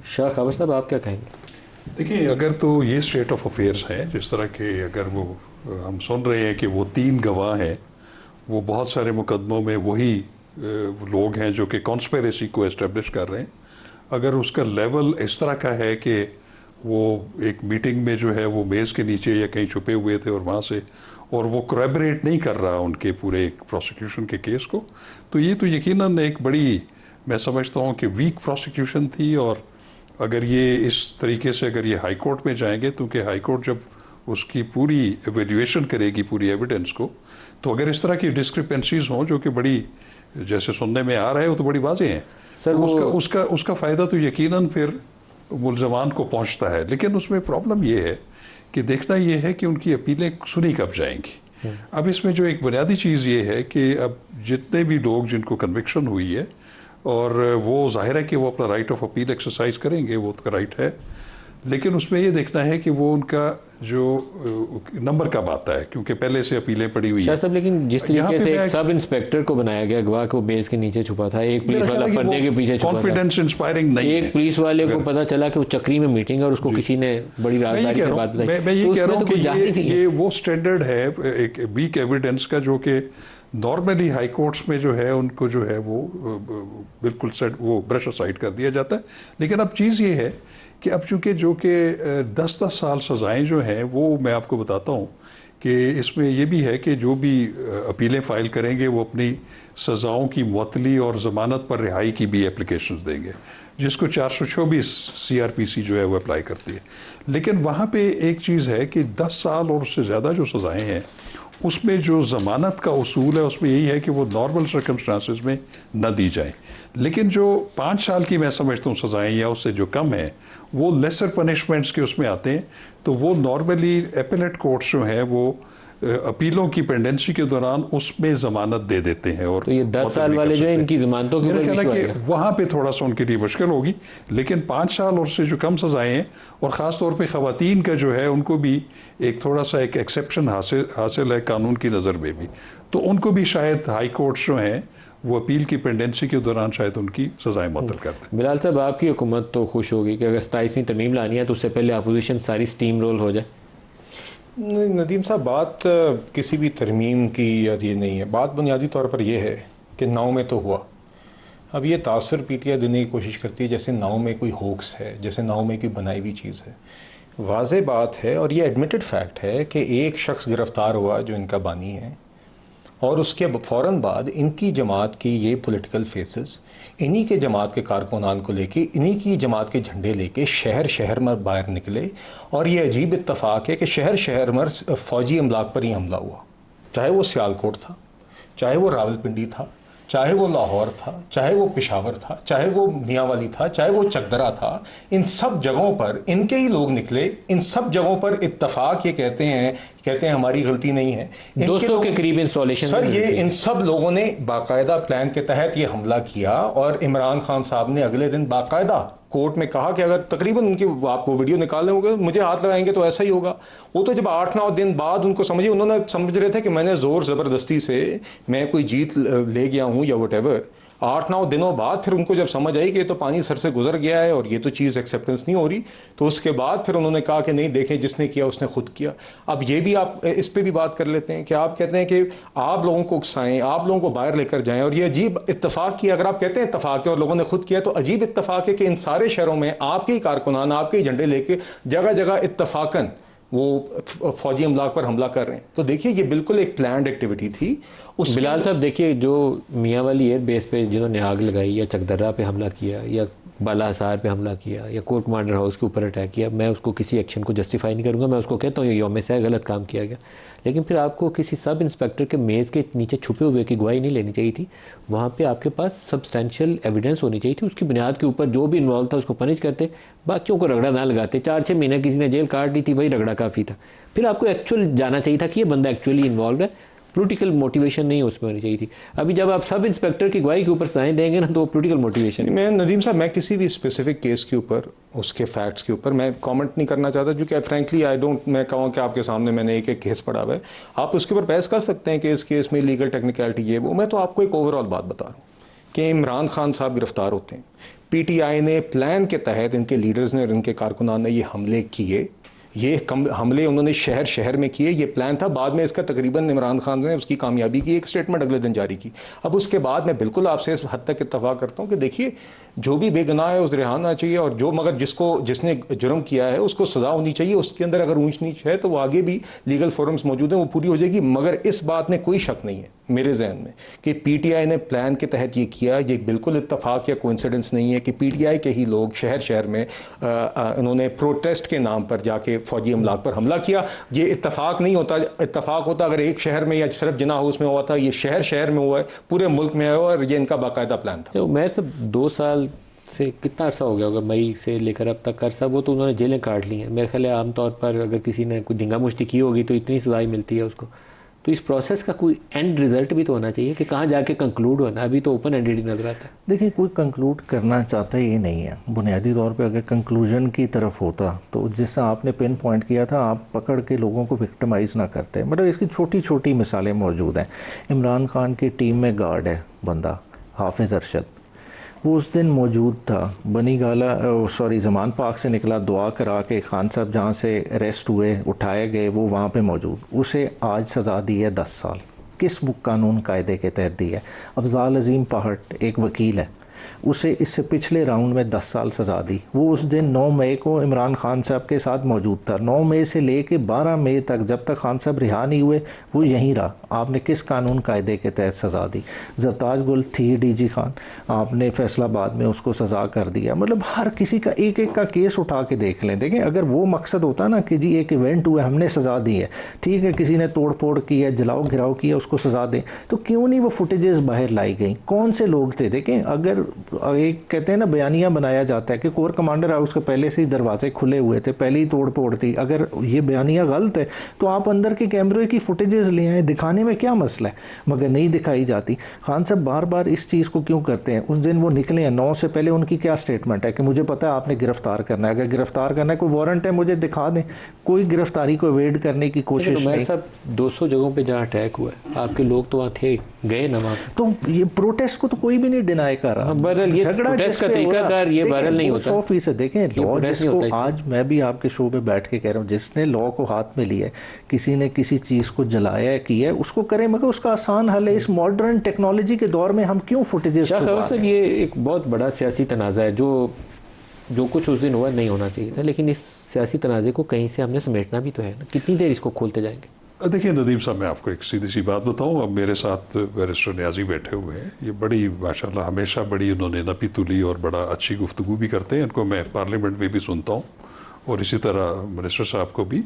शाह खबर साहब, आप क्या कहेंगे? देखिए, अगर तो ये स्टेट ऑफ अफेयर्स है जिस तरह के, अगर वो हम सुन रहे हैं कि वो 3 गवाह हैं, वो बहुत सारे मुकदमों में वही लोग हैं जो कि कॉन्स्पिरेसी को एस्टेब्लिश कर रहे हैं, अगर उसका लेवल इस तरह का है कि वो एक मीटिंग में जो है वो मेज़ के नीचे या कहीं छुपे हुए थे और वहाँ से, और वो कोलैबोरेट नहीं कर रहा उनके पूरे प्रोसिक्यूशन के केस को, तो ये तो यकीनन एक बड़ी, मैं समझता हूँ कि वीक प्रोसिक्यूशन थी। और अगर ये इस तरीके से अगर ये हाई कोर्ट में जाएंगे, क्योंकि हाई कोर्ट जब उसकी पूरी एवेल्यूएशन करेगी पूरी एविडेंस को, तो अगर इस तरह की डिस्क्रिपेंसीज हों जो कि बड़ी, जैसे सुनने में आ रहा है, वो तो बड़ी वाज़ेह हैं, सर, तो वो उसका फ़ायदा तो यकीनन फिर मुल्ज़मान को पहुंचता है। लेकिन उसमें प्रॉब्लम ये है कि देखना ये है कि उनकी अपीलें सुनी कब जाएंगी। अब इसमें जो एक बुनियादी चीज़ ये है कि अब जितने भी लोग जिनको कन्विक्शन हुई है, और वो जाहिर है कि वो अपना राइट ऑफ अपील एक्सरसाइज करेंगे, वो उसका राइट है, लेकिन उसमें ये देखना है कि वो उनका जो नंबर कब आता है, क्योंकि पहले से अपीलें पड़ी हुई शाह हैं। साहब, लेकिन जिस तरीके से एक सब इंस्पेक्टर को बनाया गया गवाह को बेस के नीचे छुपा था, एक पुलिस वाला पर्दे के पीछे छुपा था, कॉन्फिडेंस इंस्पायरिंग नहीं है। एक पुलिस वाले को पता चला कि वो चक्री में मीटिंग है और उसको किसी ने बड़ी राजदारी से बात बताई। मैं ये कह रहा हूँ कि तो ये वो स्टैंडर्ड है एक वीक एविडेंस का, जो कि नॉर्मली हाई कोर्ट्स में जो है उनको जो है वो बिल्कुल सेट, वो ब्रश असाइड कर दिया जाता है। लेकिन अब चीज़ ये है कि अब चूंकि जो कि 10-10 साल सज़ाएँ जो हैं, वो मैं आपको बताता हूँ कि इसमें ये भी है कि जो भी अपीलें फ़ाइल करेंगे वो अपनी सज़ाओं की मुअत्तली और ज़मानत पर रिहाई की भी एप्लीकेशंस देंगे, जिसको 424 CRPC जो है वो अप्लाई करती है। लेकिन वहाँ पे एक चीज़ है कि 10 साल और उससे ज़्यादा जो सज़ाएँ हैं, उसमें जो ज़मानत का उसूल है उसमें यही है कि वो नॉर्मल सर्कमस्टांसिस में न दी जाए। लेकिन जो 5 साल की मैं समझता हूँ सज़ाएँ या उससे जो कम है, वो लेसर पनिशमेंट्स के उसमें आते हैं, तो वो नॉर्मली एपेलेट कोर्ट्स जो हैं वो अपीलों की पेंडेंसी के दौरान उसमें ज़मानत दे देते हैं। और तो ये 10 साल वाले जो है इनकी ज़मानतों के मेरा ख्याल है कि वहाँ पे थोड़ा सा उनके लिए मुश्किल होगी। लेकिन 5 साल और से जो कम सज़ाएँ हैं, और ख़ास तौर पे ख़वातीन का जो है उनको भी एक थोड़ा सा एक एक्सेप्शन हासिल है कानून की नज़र में भी, तो उनको भी शायद हाई कोर्ट्स जो हैं वो अपील की पेंडेंसी के दौरान शायद उनकी सज़ाएँ मुअत्तल कर दें। बिलाल साहब, आपकी हुकूमत तो खुश होगी कि अगर 27वीं तरमीम लानी है तो उससे पहले अपोजिशन सारी स्टीम रोल हो जाए। नदीम साहब, बात किसी भी तरमीम की या ये नहीं है, बात बुनियादी तौर पर यह है कि 9 में तो हुआ। अब ये तासर पीटीआई देने की कोशिश करती है जैसे 9 में कोई होक्स है, जैसे 9 में कोई बनाई हुई चीज़ है। वाज़े बात है और ये एडमिटेड फैक्ट है कि एक शख्स गिरफ़्तार हुआ जो इनका बानी है, और उसके फ़ौरन बाद इनकी जमात की ये पॉलिटिकल फेसेस इन्हीं के जमात के कारकुनान को लेके, इन्हीं की जमात के झंडे लेके शहर शहर में बाहर निकले। और ये अजीब इत्तफ़ाक़ है कि शहर शहर में फ़ौजी अमलाक पर ही हमला हुआ, चाहे वो सियालकोट था, चाहे वो रावलपिंडी था, चाहे वो लाहौर था, चाहे वो पेशावर था, चाहे वो मियांवाली था, चाहे वो चकदरा था। इन सब जगहों पर इनके ही लोग निकले। इन सब जगहों पर इत्तफाक ये कहते हैं हमारी गलती नहीं है। 200 के करीब इंस्टॉलेशन सर, ये इन सब लोगों ने बाकायदा प्लान के तहत ये हमला किया। और इमरान खान साहब ने अगले दिन बाकायदा कोर्ट में कहा कि अगर तकरीबन उनकी आप वो वीडियो निकाल लेंगे, मुझे हाथ लगाएंगे तो ऐसा ही होगा। वो तो जब 8-9 दिन बाद उनको समझिए, उन्होंने समझ रहे थे कि मैंने ज़ोर ज़बरदस्ती से मैं कोई जीत ले गया हूँ या वट एवर। 8-9 दिनों बाद फिर उनको जब समझ आई कि तो पानी सर से गुजर गया है और ये तो चीज़ एक्सेप्टेंस नहीं हो रही, तो उसके बाद फिर उन्होंने कहा कि नहीं, देखें जिसने किया उसने खुद किया। अब ये भी आप इस पे भी बात कर लेते हैं कि आप कहते हैं कि आप लोगों को उकसाएं, आप लोगों को बाहर लेकर जाएं, और ये अजीब इत्तफाक की, अगर आप कहते हैं इत्तफाक है और लोगों ने खुद किया, तो अजीब इत्तफाक है कि इन सारे शहरों में आपके ही कारकुनान आपके ही झंडे लेके जगह जगह इत्तफाकन वो फौजी अमलाक पर हमला कर रहे हैं। तो देखिए, ये बिल्कुल एक प्लान्ड एक्टिविटी थी। बिलाल साहब, देखिए, जो मियांवाली एयर बेस पे जिन्होंने आग लगाई या चकदर्रा पे हमला किया या बाला हसार पे हमला किया या कोर्ट कमांडर हाउस के ऊपर अटैक किया, मैं उसको किसी एक्शन को जस्टिफाई नहीं करूँगा। मैं उसको कहता हूँ ये यौम से गलत काम किया गया। लेकिन फिर आपको किसी सब इंस्पेक्टर के मेज़ के नीचे छुपे हुए की गवाही नहीं लेनी चाहिए थी। वहाँ पे आपके पास सब्सटेंशियल एविडेंस होनी चाहिए थी। उसकी बुनियाद के ऊपर जो भी इन्वॉल्व था उसको पनिश करते, बाकियों को रगड़ा ना लगाते। 4-6 महीने किसी ने जेल काट दी थी, वही रगड़ा काफ़ी था। फिर आपको एक्चुअल जाना चाहिए था कि ये बंदा एक्चुअली इन्वॉल्व है, पॉलिटिकल मोटिवेशन नहीं उसमें होनी चाहिए थी। अभी जब आप सब इंस्पेक्टर की गवाही के ऊपर साइन देंगे ना, तो वो पॉलिटिकल मोटिवेशन। मैं नदीम साहब, मैं किसी भी स्पेसिफिक केस के ऊपर, उसके फैक्ट्स के ऊपर मैं कमेंट नहीं करना चाहता, क्योंकि फ्रैंकली आई डोंट, मैं कहूँ कि आपके सामने मैंने एक केस पढ़ा हुआ है, आप उसके ऊपर बहस कर सकते हैं कि इस केस में लीगल टेक्निकलिटी ये वो। मैं तो आपको एक ओवरऑल बात बता रहा हूँ कि इमरान खान साहब गिरफ्तार होते हैं, पीटीआई ने प्लान के तहत, इनके लीडर्स ने और इनके कारकुनान ने ये हमले किए, ये हमले उन्होंने शहर शहर में किए, ये प्लान था। बाद में इसका तकरीबन इमरान खान ने उसकी कामयाबी की एक स्टेटमेंट अगले दिन जारी की। अब उसके बाद मैं बिल्कुल आपसे इस हद तक इत्तफाक करता हूँ कि देखिए, जो भी बेगुनाह है उसे रिहा होना चाहिए, और जो मगर जिसने जुर्म किया है उसको सज़ा होनी चाहिए। उसके अंदर अगर ऊंच नीच है तो वो आगे भी लीगल फोरम्स मौजूद हैं, वो पूरी हो जाएगी। मगर इस बात में कोई शक नहीं है मेरे जहन में कि पीटीआई ने प्लान के तहत ये किया। ये बिल्कुल इत्तफाक या कोइंसिडेंस नहीं है कि पीटीआई के ही लोग शहर शहर में उन्होंने प्रोटेस्ट के नाम पर जाके फौजी अमलाक पर हमला किया। ये इत्तफाक नहीं होता। इत्तफाक होता अगर एक शहर में या सिर्फ जिन्ना हाउस में हुआ था। ये शहर शहर में हुआ है, पूरे मुल्क में हुआ, और ये इनका बाकायदा प्लान था। तो मैं सब 2 साल से कितना अर्सा हो गया होगा, मई से लेकर अब तक अर्सा, वो तो उन्होंने जेलें काट ली हैं। मेरे ख्याल है आमतौर पर अगर किसी ने कोई धिंगा मुश्ती की होगी तो इतनी सज़ाई मिलती है उसको। तो इस प्रोसेस का कोई एंड रिजल्ट भी तो होना चाहिए कि कहाँ जाके कंक्लूड होना। अभी तो ओपन एंडेड ही नजर आता है। देखिए, कोई कंक्लूड करना चाहता ये नहीं है। बुनियादी तौर पे अगर कंक्लूजन की तरफ होता तो जिससे आपने पिन पॉइंट किया था, आप पकड़ के लोगों को विक्टिमाइज़ ना करते। मतलब इसकी छोटी छोटी मिसालें मौजूद हैं। इमरान खान की टीम में गार्ड है बंदा हाफिज़ अरशद, वो उस दिन मौजूद था। बनी गाला ज़मान पार्क से निकला, दुआ करा के खान साहब जहाँ से अरेस्ट हुए उठाए गए, वो वहाँ पे मौजूद। उसे आज सज़ा दी है 10 साल। किस कानून कायदे के तहत दी है? अफजाल अजीम पहाट एक वकील है, उसे इससे पिछले राउंड में 10 साल सज़ा दी। वो उस दिन 9 मई को इमरान खान साहब के साथ मौजूद था। 9 मई से लेके 12 मई तक, जब तक खान साहब रिहा नहीं हुए, वो यहीं रहा। आपने किस कानून कायदे के तहत सज़ा दी? जरताज गुल थी डीजी खान, आपने फैसलाबाद में उसको सज़ा कर दिया। मतलब हर किसी का एक एक का केस उठा के देख लें। देखें, अगर वो मकसद होता ना कि जी एक इवेंट हुआ, हमने सज़ा दी है, ठीक है, किसी ने तोड़ फोड़ की है, जलाओ घिराव किया, उसको सज़ा दें, तो क्यों नहीं वो फुटेजेस बाहर लाई गई? कौन से लोग थे? देखें, अगर एक कहते हैं ना बयानिया बनाया जाता है कि कोर कमांडर हाउस के पहले से ही दरवाजे खुले हुए थे, पहले ही तोड़ फोड़ थी, अगर ये बयानिया गलत है तो आप अंदर के कैमरे की फुटेजेस ले आए, दिखाने में क्या मसला है? मगर नहीं दिखाई जाती। खान साहब बार बार इस चीज़ को क्यों करते हैं? उस दिन वो निकले हैं, 9 से पहले उनकी क्या स्टेटमेंट है कि मुझे पता है आपने गिरफ्तार करना है, अगर गिरफ्तार करना है, कोई वारंट है, मुझे दिखा दें। कोई गिरफ्तारी को अवॉइड करने की कोशिश नहीं। सब 200 जगहों पे जहाँ अटैक हुआ है, आपके लोग तो वहाँ थे, गए ना वहाँ पे। तो ये प्रोटेस्ट को तो कोई भी नहीं डिनाई कर रहा। प्रोटेस्ट का तरीकाकार ये वायरल नहीं होता। 100% देखें, लॉ जिसको आज मैं भी आपके शो पे बैठ के कह रहा हूँ, जिसने लॉ को हाथ में लिया है, किसी ने किसी चीज़ को जलाया है, किया है, उसको करें, मगर उसका आसान हल है। इस मॉडर्न टेक्नोलॉजी के दौर में हम क्यों फुटेजेस? सर, ये एक बहुत बड़ा सियासी तनाज़ा है। जो कुछ उस दिन हुआ नहीं होना चाहिए था, लेकिन इस सियासी तनाज़े को कहीं से हमने समेटना भी तो है ना। कितनी देर इसको खोलते जाएंगे? देखिए नदीम साहब, मैं आपको एक सीधी सी बात बताऊं। अब मेरे साथ बैरिस्टर न्याजी बैठे हुए हैं। ये बड़ी माशाल्लाह हमेशा बड़ी उन्होंने नपी तुली और बड़ा अच्छी गुफ्तगू भी करते हैं। इनको मैं पार्लियामेंट में भी सुनता हूँ और इसी तरह मिनिस्टर साहब को भी।